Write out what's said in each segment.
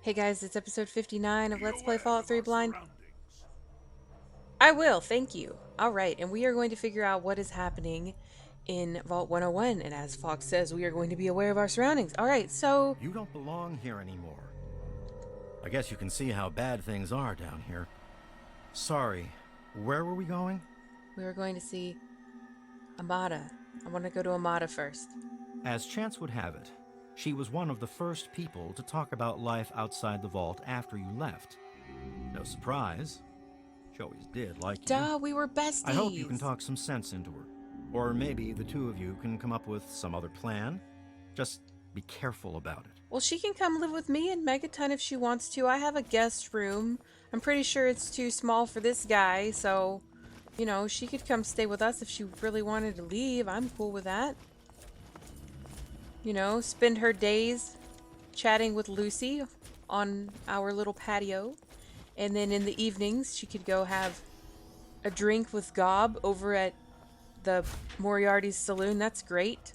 Hey guys, it's episode 59 of Let's Play Fallout 3 Blind. I will, thank you. Alright, and we are going to figure out what is happening in Vault 101. And as Fox says, we are going to be aware of our surroundings. Alright, so... You don't belong here anymore. I guess you can see how bad things are down here. Sorry, where were we going? we were going to see Amada. I want to go to Amada first. As chance would have it, she was one of the first people to talk about life outside the vault after you left. No surprise. She always did like you. Duh, we were besties! I hope you can talk some sense into her. Or maybe the two of you can come up with some other plan. Just be careful about it. Well, she can come live with me in Megaton if she wants to. I have a guest room. I'm pretty sure it's too small for this guy, so... You know, she could come stay with us if she really wanted to leave. I'm cool with that. You know, spend her days chatting with Lucy on our little patio. And then in the evenings, she could go have a drink with Gob over at the Moriarty's Saloon. That's great.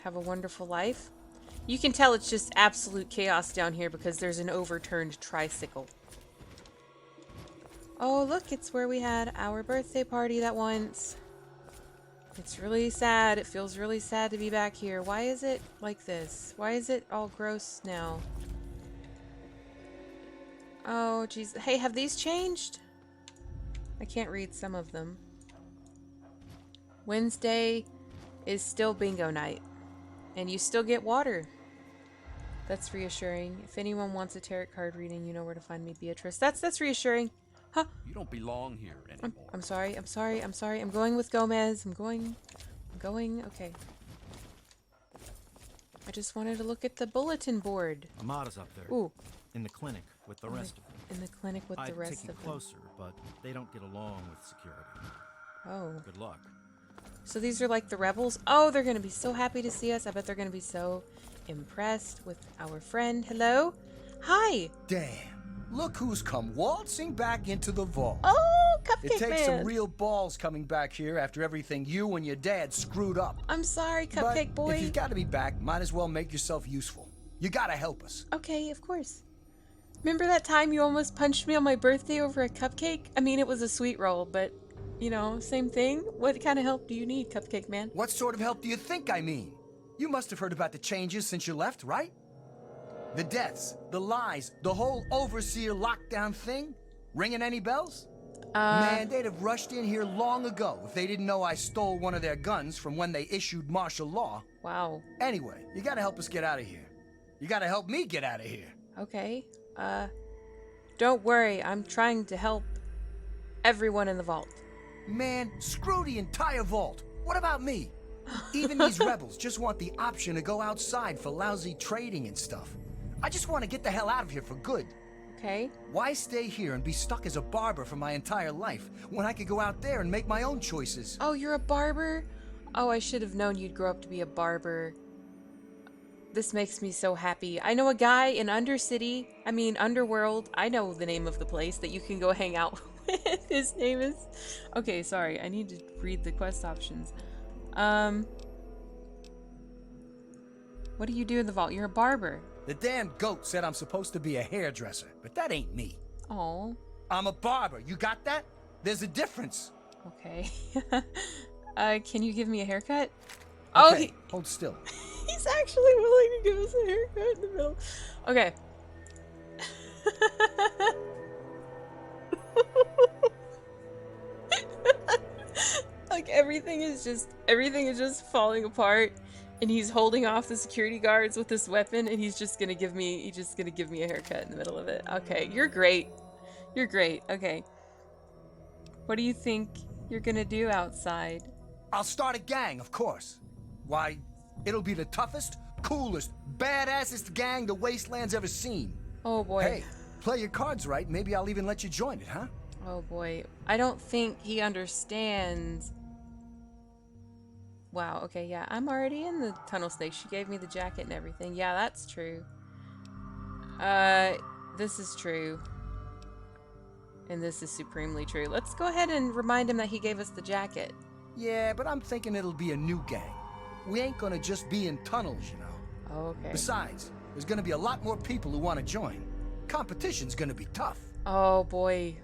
Have a wonderful life. You can tell it's just absolute chaos down here because there's an overturned tricycle. Oh, look, it's where we had our birthday party that once. It's really sad. It feels really sad to be back here. Why is it like this? Why is it all gross now? Oh, jeez. Hey, have these changed? I can't read some of them. Wednesday is still bingo night. And you still get water. That's reassuring. If anyone wants a tarot card reading, you know where to find me, Beatrice. That's reassuring. Huh? You don't belong here anymore. I'm sorry. I'm going with Gomez. I'm going. Okay. I just wanted to look at the bulletin board. Amada's up there. Ooh. In the clinic with the rest of them. In the clinic with the rest I'd take you of them. closer, but they don't get along with security. Oh. Good luck. So these are like the rebels? Oh, they're going to be so happy to see us. I bet they're going to be so impressed with our friend. Hello? Hi! Damn. Look who's come waltzing back into the vault. Oh, Cupcake It takes Man! some real balls coming back here after everything you and your dad screwed up. I'm sorry, Cupcake but Boy. if you've got to be back, might as well make yourself useful. You gotta help us. Okay, of course. Remember that time you almost punched me on my birthday over a cupcake? I mean, it was a sweet roll, but, you know, same thing. What kind of help do you need, Cupcake Man? What sort of help do you think I mean? You must have heard about the changes since you left, right? The deaths, the lies, the whole overseer lockdown thing? Ringing any bells? Man, they'd have rushed in here long ago if they didn't know I stole one of their guns from when they issued martial law. Wow. Anyway, you gotta help us get out of here. You gotta help me get out of here. Okay. Don't worry. I'm trying to help everyone in the vault. Man, screw the entire vault. What about me? Even these rebels just want the option to go outside for lousy trading and stuff. I just want to get the hell out of here for good. Okay. Why stay here and be stuck as a barber for my entire life when I could go out there and make my own choices? Oh, you're a barber? Oh, I should have known you'd grow up to be a barber. This makes me so happy. I know a guy in Underworld. I know the name of the place that you can go hang out with. His name is... Okay, sorry. I need to read the quest options. What do you do in the vault? You're a barber. The damn goat said I'm supposed to be a hairdresser, but that ain't me. Oh. I'm a barber. You got that? There's a difference. Okay. Can you give me a haircut? Okay, Oh, hold still. he's actually willing to give us a haircut in the middle. Okay. Like everything is just falling apart, and he's holding off the security guards with this weapon, and he's just gonna give me a haircut in the middle of it. Okay, you're great. You're great. Okay. What do you think you're gonna do outside? I'll start a gang, of course. Why, it'll be the toughest, coolest, badassest gang the Wasteland's ever seen. Oh boy. Hey, play your cards right, maybe I'll even let you join it, huh? Oh boy. I don't think he understands. Wow, okay, yeah. I'm already in the tunnel snake. She gave me the jacket and everything. Yeah, that's true. This is true. And this is supremely true. Let's go ahead and remind him that he gave us the jacket. Yeah, but I'm thinking it'll be a new gang. We ain't gonna just be in tunnels, you know. Okay. Besides, There's gonna be a lot more people who want to join. Competition's gonna be tough. Oh boy.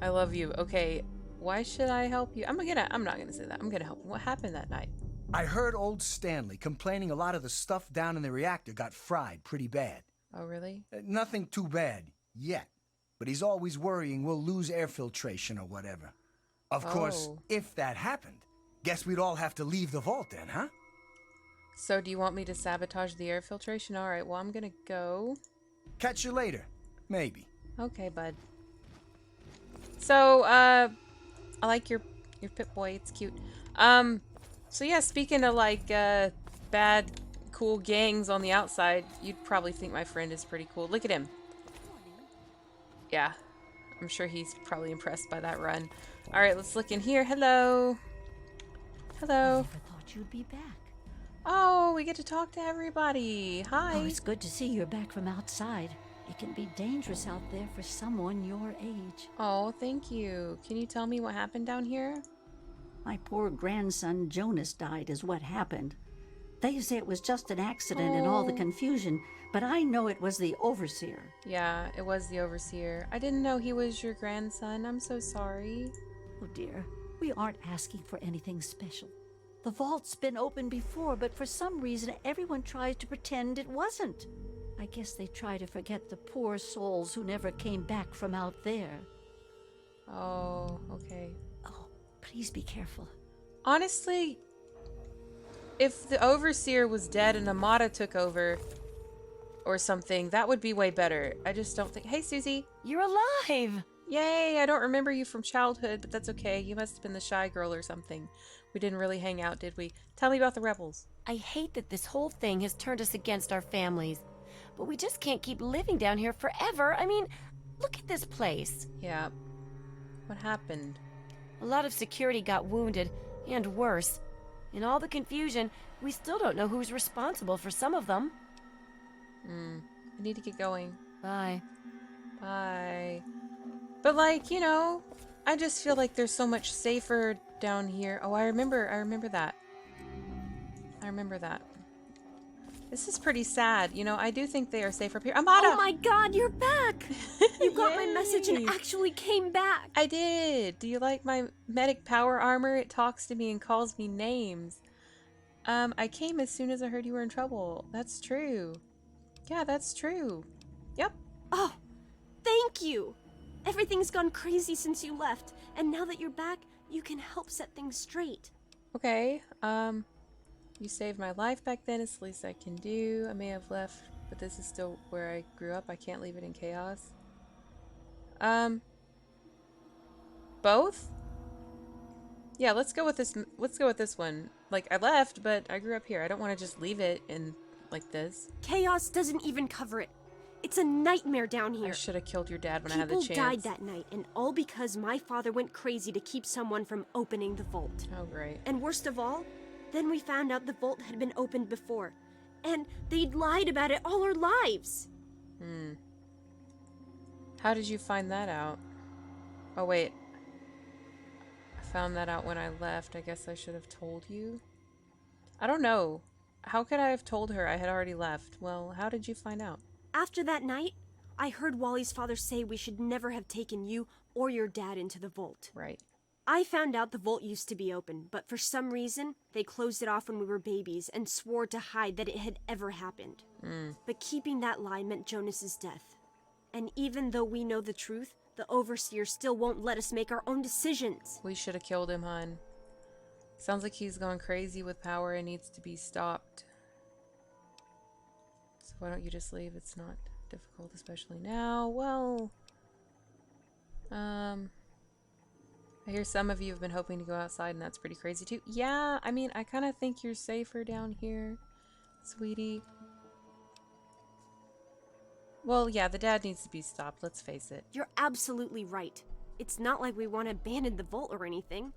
I love you. Okay, why should I help you? I'm not gonna say that. I'm gonna help you. What happened that night? I heard old Stanley complaining a lot of the stuff down in the reactor got fried pretty bad. Oh really? Nothing too bad yet, but he's always worrying we'll lose air filtration or whatever. Of course, Oh. if that happened, guess we'd all have to leave the vault then, huh? So do you want me to sabotage the air filtration? Alright, well I'm gonna go. Catch you later. Maybe. Okay, bud. So, I like your Pip-Boy, it's cute. So yeah, speaking of like, bad, cool gangs on the outside, you'd probably think my friend is pretty cool. Look at him. Yeah, I'm sure he's probably impressed by that run. Alright, let's look in here. Hello. Hello. Never thought you'd be back. Oh, we get to talk to everybody. Hi. Oh, it's good to see you're back from outside. It can be dangerous out there for someone your age. Oh, thank you. Can you tell me what happened down here? My poor grandson Jonas died is what happened. They say it was just an accident in all the Oh. confusion, but I know it was the overseer. Yeah, it was the overseer. I didn't know he was your grandson. I'm so sorry. Oh dear, we aren't asking for anything special. The vault's been open before, but for some reason everyone tries to pretend it wasn't. I guess they try to forget the poor souls who never came back from out there. Oh, okay. Oh, please be careful. Honestly, if the overseer was dead and Amada took over or something, that would be way better. I just don't think... Hey, Susie. You're alive! Yay, I don't remember you from childhood, but that's okay. You must have been the shy girl or something. We didn't really hang out, did we? Tell me about the rebels. I hate that this whole thing has turned us against our families. But we just can't keep living down here forever. I mean, look at this place. Yeah. What happened? A lot of security got wounded, and worse. In all the confusion, we still don't know who's responsible for some of them. I need to get going. Bye. Bye. But like, you know, I just feel like there's so much safer down here. Oh, I remember that. I remember that. This is pretty sad. You know, I do think they are safer up here. Amada! Oh my god, you're back! You got my message and Yay. actually came back! I did! Do you like my medic power armor? It talks to me and calls me names. I came as soon as I heard you were in trouble. That's true. Yeah, that's true. Yep. Oh, thank you! Everything's gone crazy since you left, and now that you're back, you can help set things straight. Okay, you saved my life back then. It's the least I can do. I may have left, but this is still where I grew up. I can't leave it in chaos. Both? Yeah, let's go with this. Let's go with this one. Like, I left, but I grew up here. I don't want to just leave it in like this. Chaos doesn't even cover it. It's a nightmare down I here. should have killed your dad when I had the People chance. died that night, and all because my father went crazy to keep someone from opening the vault. Oh, great. And worst of all, then we found out the vault had been opened before, and they'd lied about it all our lives. How did you find that out? Oh, wait. I found that out when I left. I guess I should have told you. I don't know. How could I have told her I had already left? Well, how did you find out? After that night, I heard Wally's father say we should never have taken you or your dad into the vault. Right. I found out the vault used to be open, but for some reason, they closed it off when we were babies and swore to hide that it had ever happened. But keeping that lie meant Jonas's death. And even though we know the truth, the Overseer still won't let us make our own decisions. We should have killed him, hon. Sounds like he's going crazy with power and needs to be stopped. So why don't you just leave? It's not difficult, especially now. Well, I hear some of you have been hoping to go outside, and that's pretty crazy too. Yeah, I mean, I kind of think you're safer down here, sweetie. Well, yeah, the dad needs to be stopped, let's face it. You're absolutely right. It's not like we want to abandon the vault or anything.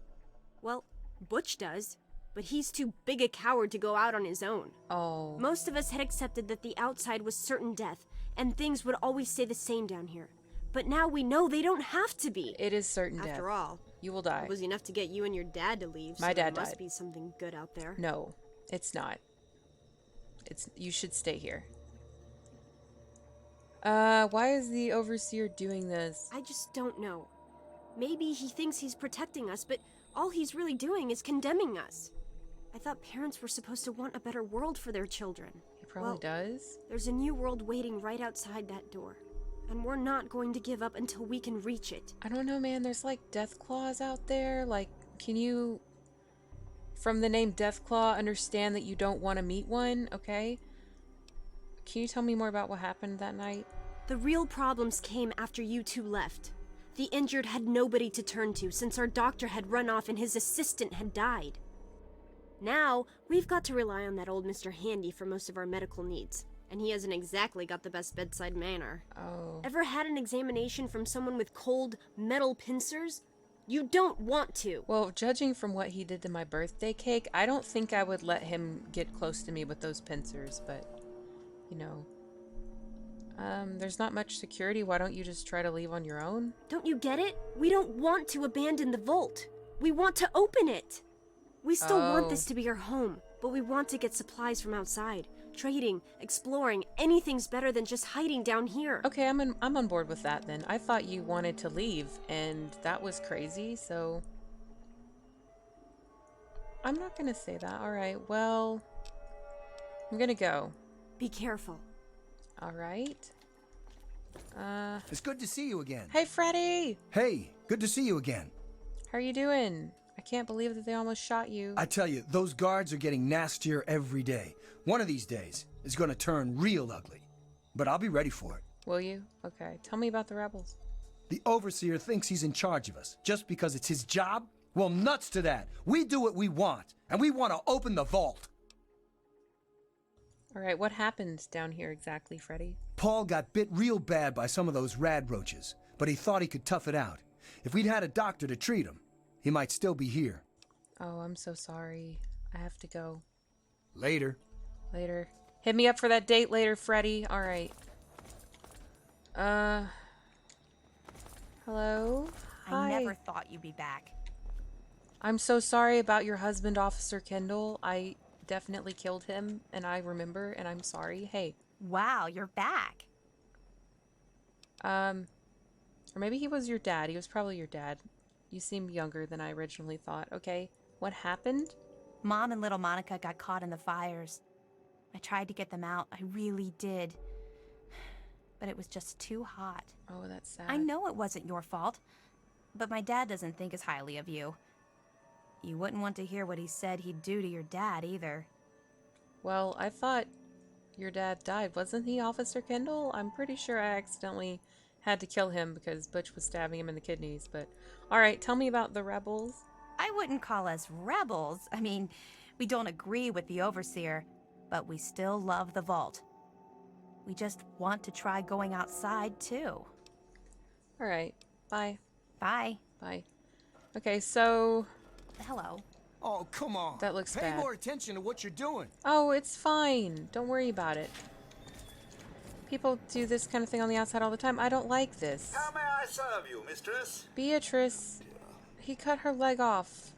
Well, Butch does, but he's too big a coward to go out on his own. Oh. Most of us had accepted that the outside was certain death, and things would always stay the same down here. But now we know they don't have to be. It is certain death. After all, You will die. it was enough to get you and your dad to leave, My so dad there must died. be something good out there. No, it's not. You should stay here. Why is the overseer doing this? I just don't know. Maybe he thinks he's protecting us, but all he's really doing is condemning us. I thought parents were supposed to want a better world for their children. He probably does. There's a new world waiting right outside that door. And we're not going to give up until we can reach it. I don't know, man. There's like death claws out there. Like, can you, from the name Deathclaw, understand that you don't want to meet one? Okay. Can you tell me more about what happened that night? The real problems came after you two left. The injured had nobody to turn to since our doctor had run off and his assistant had died. Now, we've got to rely on that old Mr. Handy for most of our medical needs. And he hasn't exactly got the best bedside manner. Oh. Ever had an examination from someone with cold, metal pincers? You don't want to. Well, judging from what he did to my birthday cake, I don't think I would let him get close to me with those pincers, but, you know. There's not much security. Why don't you just try to leave on your own? Don't you get it? We don't want to abandon the vault. We want to open it. We still want this to be our home, but we want to get supplies from outside. Trading, exploring, anything's better than just hiding down here. Okay, I'm on board with that then. I thought you wanted to leave, and that was crazy, so... I'm not gonna say that. Alright, well... I'm gonna go. Be careful. Alright. It's good to see you again. Hey, Freddy! Hey, good to see you again. How are you doing? I can't believe that they almost shot you. I tell you, those guards are getting nastier every day. One of these days is going to turn real ugly. But I'll be ready for it. Will you? Okay. Tell me about the rebels. The overseer thinks he's in charge of us just because it's his job? Well, nuts to that. We do what we want, and we want to open the vault. Alright, what happened down here exactly, Freddy? Paul got bit real bad by some of those rad roaches, but he thought he could tough it out. If we'd had a doctor to treat him, he might still be here. Oh, I'm so sorry. I have to go. Later. Later. Hit me up for that date later, Freddy. Alright. Hello? Hi. I never thought you'd be back. I'm so sorry about your husband, Officer Kendall. I definitely killed him, and I remember, and I'm sorry. Hey. Wow, you're back. Or maybe he was your dad. He was probably your dad. You seem younger than I originally thought. Okay, what happened? Mom and little Monica got caught in the fires. I tried to get them out. I really did. But it was just too hot. Oh, that's sad. I know it wasn't your fault, but my dad doesn't think as highly of you. You wouldn't want to hear what he said he'd do to your dad either. Well, I thought your dad died. Wasn't he, Officer Kendall? I'm pretty sure I accidentally had to kill him because Butch was stabbing him in the kidneys, but... Alright, tell me about the rebels. I wouldn't call us rebels. I mean, we don't agree with the overseer, but we still love the vault. We just want to try going outside, too. Alright, bye. Bye. Bye. Okay, so... Hello. Oh, come on. That looks Pay bad. more attention to what you're doing. Oh, it's fine. Don't worry about it. People do this kind of thing on the outside all the time. I don't like this. How may I serve you, mistress? Beatrice, he cut her leg off.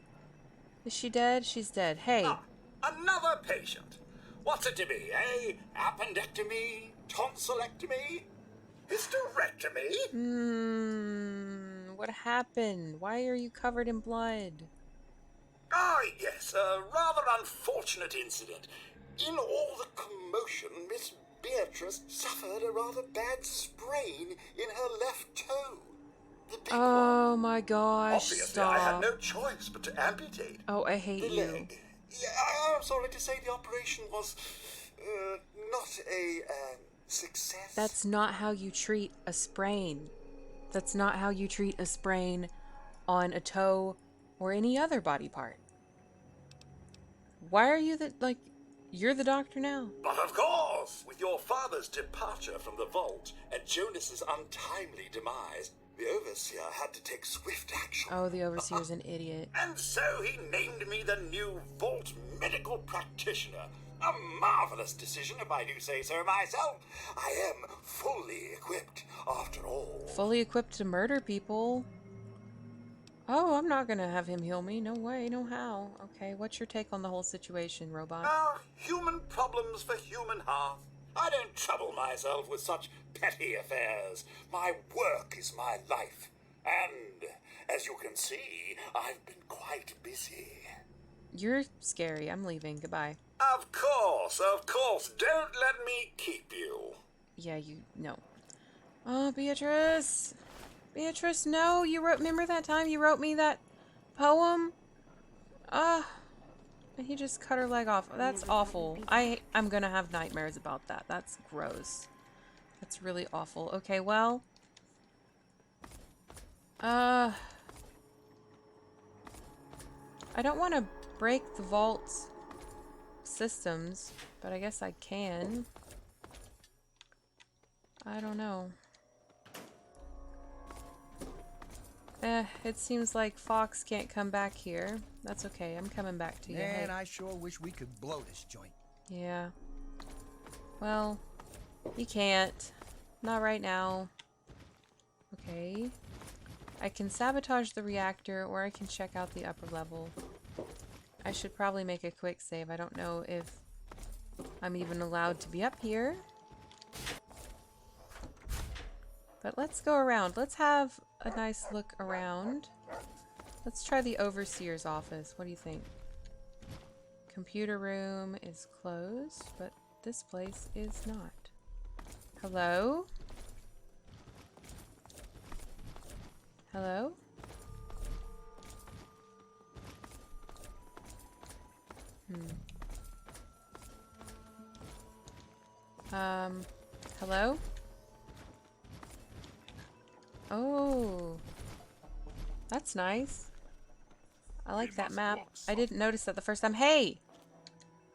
Is she dead? She's dead. Hey. Ah, another patient. What's it to be, eh? Appendectomy? Tonsillectomy? Hysterectomy? What happened? Why are you covered in blood? Ah, yes, a rather unfortunate incident. In all the commotion, Miss Beatrice suffered a rather bad sprain in her left toe. The big Oh one. my gosh, Obviously, stop. I had no choice but to amputate Oh, I hate the you. leg. Yeah, I'm sorry to say the operation was not a success. That's not how you treat a sprain. That's not how you treat a sprain on a toe or any other body part. Why are you you're the doctor now? But of course, with your father's departure from the vault and Jonas's untimely demise, the overseer had to take swift action. Oh, the overseer's an idiot. And so he named me the new vault medical practitioner. A marvelous decision, if I do say so myself. I am fully equipped, after all. Fully equipped to murder people. Oh, I'm not gonna have him heal me. No way, no how. Okay, what's your take on the whole situation, robot? Human problems for human hearth. I don't trouble myself with such petty affairs. My work is my life. And, as you can see, I've been quite busy. You're scary. I'm leaving. Goodbye. Of course, of course. Don't let me keep you. Yeah, you... No. Oh, Beatrice! Beatrice, no! You wrote... Remember that time you wrote me that poem? And he just cut her leg off. That's awful. I'm gonna have nightmares about that. That's gross. That's really awful. Okay, well... I don't want to break the vault's systems, but I guess I can. I don't know. It seems like Fox can't come back here. That's okay, I'm coming back to you. Man, Hey. I sure wish we could blow this joint. Yeah. Well, he can't. Not right now. Okay. I can sabotage the reactor, or I can check out the upper level. I should probably make a quick save. I don't know if I'm even allowed to be up here. But let's go around. Let's have a nice look around. Let's try the Overseer's office. What do you think? Computer room is closed, but this place is not. Hello? Hello? Hello? Oh. That's nice. I like that map. I didn't notice that the first time. Hey!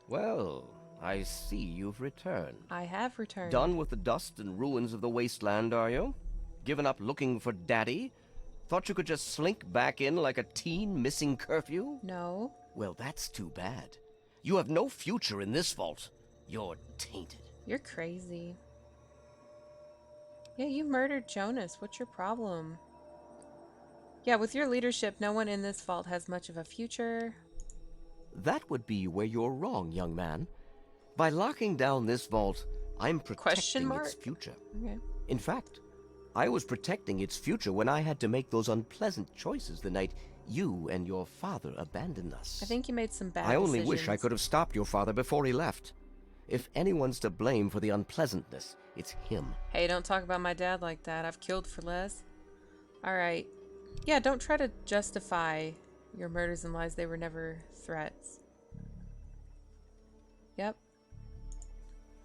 Well, I see you've returned. I have returned. Done with the dust and ruins of the wasteland, are you? Given up looking for Daddy? Thought you could just slink back in like a teen missing curfew? No. Well, that's too bad. You have no future in this vault. You're tainted. You're crazy. Yeah, you murdered Jonas. What's your problem? Yeah, with your leadership, no one in this vault has much of a future. That would be where you're wrong, young man. By locking down this vault, I'm protecting its future. Okay. In fact, I was protecting its future when I had to make those unpleasant choices the night you and your father abandoned us. I think you made some bad I only decisions. wish I could have stopped your father before he left. If anyone's to blame for the unpleasantness, it's him. Hey, don't talk about my dad like that. I've killed for less. Alright. Yeah, don't try to justify your murders and lies. They were never threats. Yep.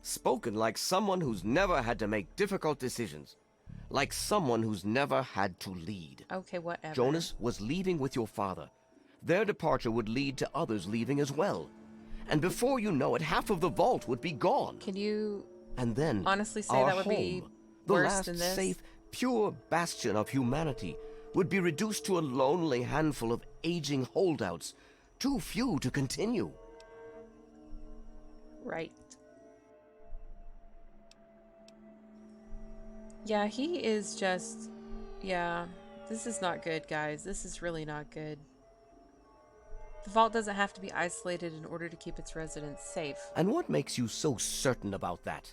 Spoken like someone who's never had to make difficult decisions. Like someone who's never had to lead. Okay, whatever. Jonas was leaving with your father. Their departure would lead to others leaving as well. And before you know it, half of the vault would be gone. Can you and then honestly say our that would home, be the worse last than this? safe, pure bastion of humanity, would be reduced to a lonely handful of aging holdouts, too few to continue. Right. Yeah, he is just... Yeah, this is not good, guys. This is really not good. The vault doesn't have to be isolated in order to keep its residents safe. And what makes you so certain about that?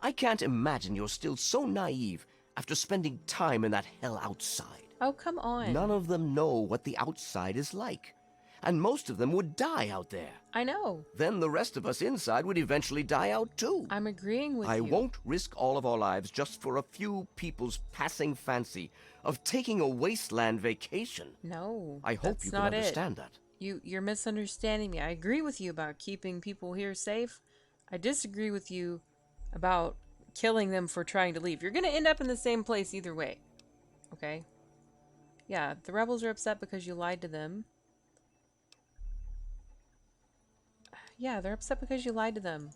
I can't imagine you're still so naive after spending time in that hell outside. Oh, come on. None of them know what the outside is like. And most of them would die out there. I know. Then the rest of us inside would eventually die out too. I'm agreeing with you. I won't risk all of our lives just for a few people's passing fancy of taking a wasteland vacation. No, I hope you can understand that. You're misunderstanding me. I agree with you about keeping people here safe. I disagree with you about killing them for trying to leave. You're going to end up in the same place either way. Okay? Yeah, the rebels are upset because you lied to them. Yeah, they're upset because you lied to them.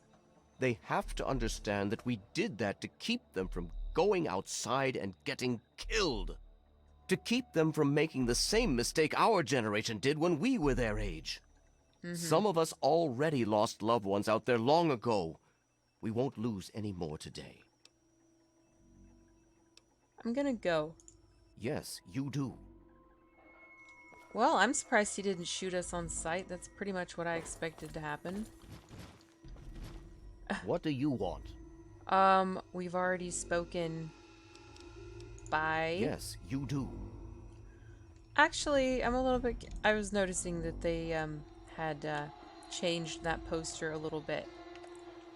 They have to understand that we did that to keep them from going outside and getting killed. To keep them from making the same mistake our generation did when we were their age. Some of us already lost loved ones out there long ago. We won't lose any more today. I'm gonna go. Yes, you do. Well, I'm surprised he didn't shoot us on sight. That's pretty much what I expected to happen. What do you want? We've already spoken. Bye. Yes, you do. Actually, I'm a little bit... I was noticing that they, had, changed that poster a little bit.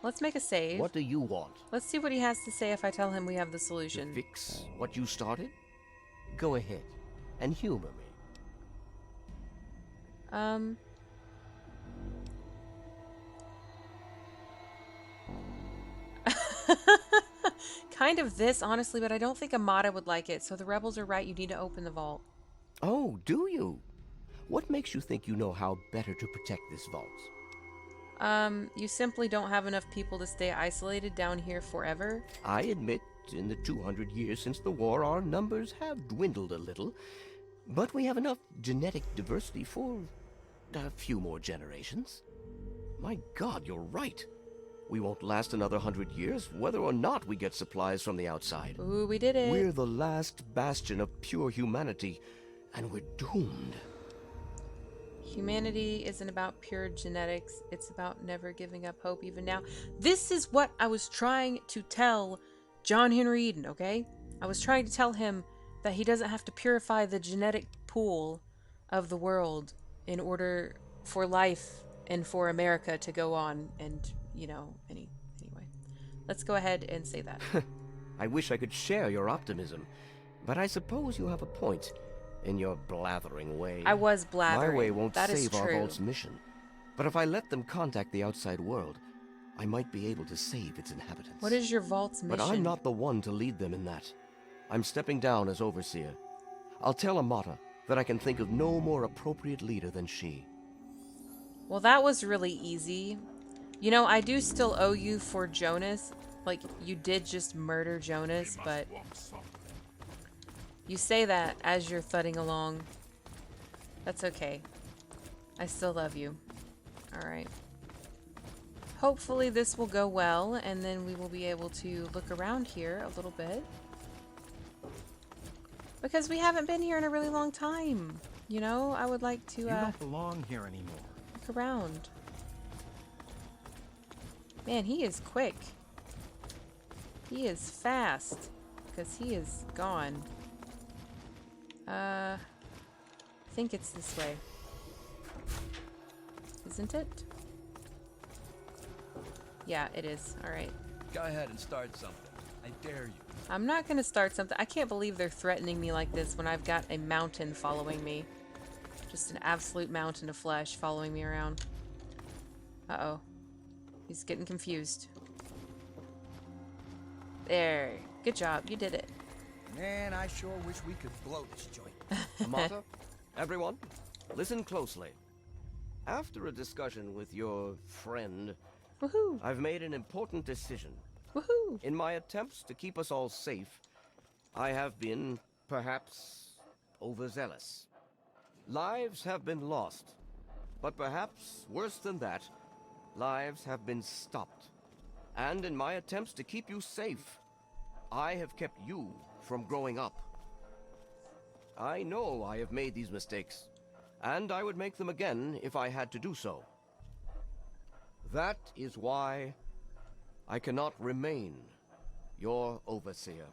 Let's make a save. What do you want? Let's see what he has to say if I tell him we have the solution. To fix what you started? Go ahead and humor me. Kind of this, honestly, but I don't think Amada would like it, so the rebels are right, you need to open the vault. Oh, do you? What makes you think you know how better to protect this vault? You simply don't have enough people to stay isolated down here forever. I admit, in the 200 years since the war, our numbers have dwindled a little, but we have enough genetic diversity for a few more generations. My God, you're right. We won't last another 100 years, whether or not we get supplies from the outside. Ooh, we did it. We're the last bastion of pure humanity, and we're doomed. Humanity isn't about pure genetics. It's about never giving up hope even now. This is what I was trying to tell John Henry Eden, okay? I was trying to tell him that he doesn't have to purify the genetic pool of the world in order for life and for America to go on and, you know, anyway. Let's go ahead and say that. I wish I could share your optimism, but I suppose you have a point in your blathering way. I was blathering. My way won't That is save our true. vault's mission. But if I let them contact the outside world, I might be able to save its inhabitants. What is your vault's mission? But I'm not the one to lead them in that. I'm stepping down as overseer. I'll tell Amata that I can think of no more appropriate leader than she. Well, that was really easy. You know, I do still owe you for Jonas. Like, you did just murder Jonas, but you say that as you're thudding along. That's okay. I still love you. Alright. Hopefully this will go well, and then we will be able to look around here a little bit. Because we haven't been here in a really long time. You know, I would like to, You don't belong here anymore. look around. Man, he is quick. He is fast. Because he is gone. I think it's this way. Isn't it? Yeah, it is. Alright. Go ahead and start something. I dare you. I'm not gonna start something. I can't believe they're threatening me like this when I've got a mountain following me. Just an absolute mountain of flesh following me around. Uh-oh. He's getting confused. There. Good job. You did it. Man, I sure wish we could blow this joint. Amata, everyone, listen closely. After a discussion with your friend, Woohoo! I've made an important decision. Woohoo! In my attempts to keep us all safe, I have been, perhaps, overzealous. Lives have been lost, but perhaps worse than that, lives have been stopped. And in my attempts to keep you safe, I have kept you from growing up. I know I have made these mistakes, and I would make them again if I had to do so. That is why I cannot remain your overseer.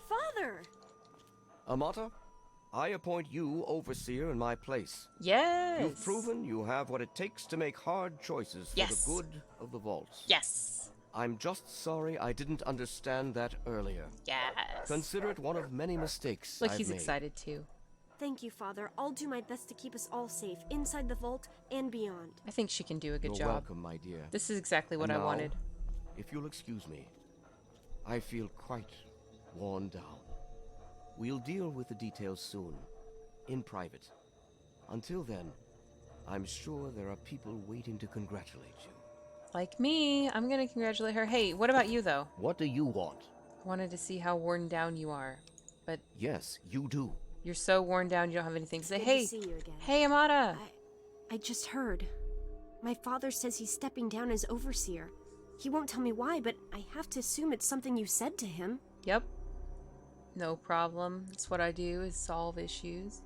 Father! Amata, I appoint you overseer in my place. Yes! You've proven you have what it takes to make hard choices for Yes. the good of the vaults. Yes! I'm just sorry I didn't understand that earlier. Yes! Consider it one of many mistakes Look, I've he's made. excited too. Thank you, Father. I'll do my best to keep us all safe, inside the vault and beyond. I think she can do a good You're job. welcome, my dear. This is exactly what And I now, wanted. If you'll excuse me, I feel quite worn down. We'll deal with the details soon, in private. Until then, I'm sure there are people waiting to congratulate you. Like me, I'm gonna congratulate her. Hey, what about you though? What do you want? Wanted to see how worn down you are. But Yes, you do. you're so worn down you don't have anything to say. Good Hey! to see you again. Hey, Amata! I just heard. My father says he's stepping down as overseer. He won't tell me why, but I have to assume it's something you said to him. Yep. No problem. That's what I do, is solve issues.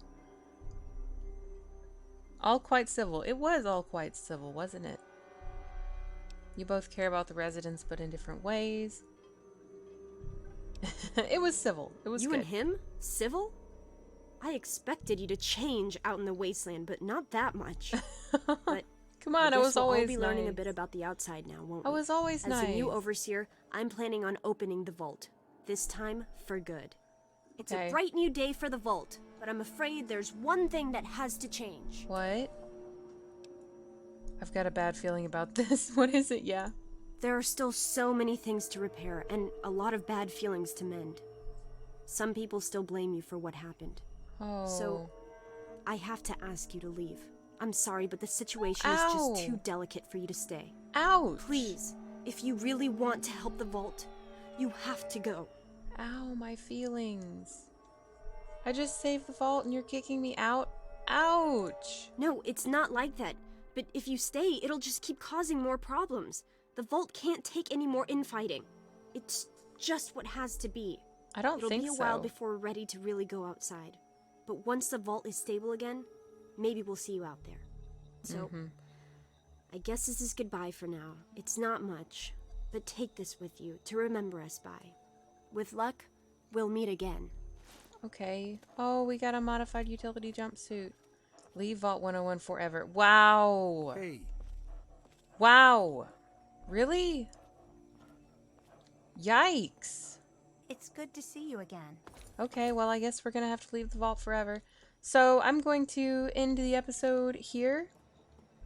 All quite civil. It was all quite civil, wasn't it? You both care about the residents, but in different ways. It was civil. It was You good. and him? Civil? I expected you to change out in the wasteland, but not that much. But Come on, I guess was we'll always all be learning a nice. bit about the outside now, won't I we? was always As nice. a new overseer, I'm planning on opening the vault. This time, for good. It's Okay. a bright new day for the vault, but I'm afraid there's one thing that has to change. What? I've got a bad feeling about this. What is it? Yeah. There are still so many things to repair, and a lot of bad feelings to mend. Some people still blame you for what happened. Oh. So, I have to ask you to leave. I'm sorry, but the situation is Ow. just too delicate for you to stay. Ouch. Please, if you really want to help the vault, you have to go. Ow, my feelings. I just saved the vault and you're kicking me out? Ouch. No, it's not like that. But if you stay, it'll just keep causing more problems. The vault can't take any more infighting. It's just what has to be. I don't It'll think be a so. while before we're ready to really go outside. But once the vault is stable again, maybe we'll see you out there. So, I guess this is goodbye for now. It's not much, but take this with you to remember us by. With luck, we'll meet again. Okay. Oh, we got a modified utility jumpsuit. Leave Vault 101 forever. Wow. Hey, Wow. Really? Yikes. It's good to see you again. Okay, well, I guess we're going to have to leave the vault forever. So I'm going to end the episode here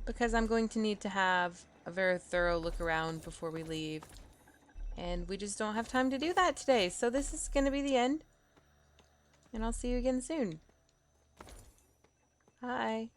because I'm going to need to have a very thorough look around before we leave. And we just don't have time to do that today. So this is going to be the end. And I'll see you again soon. Hi.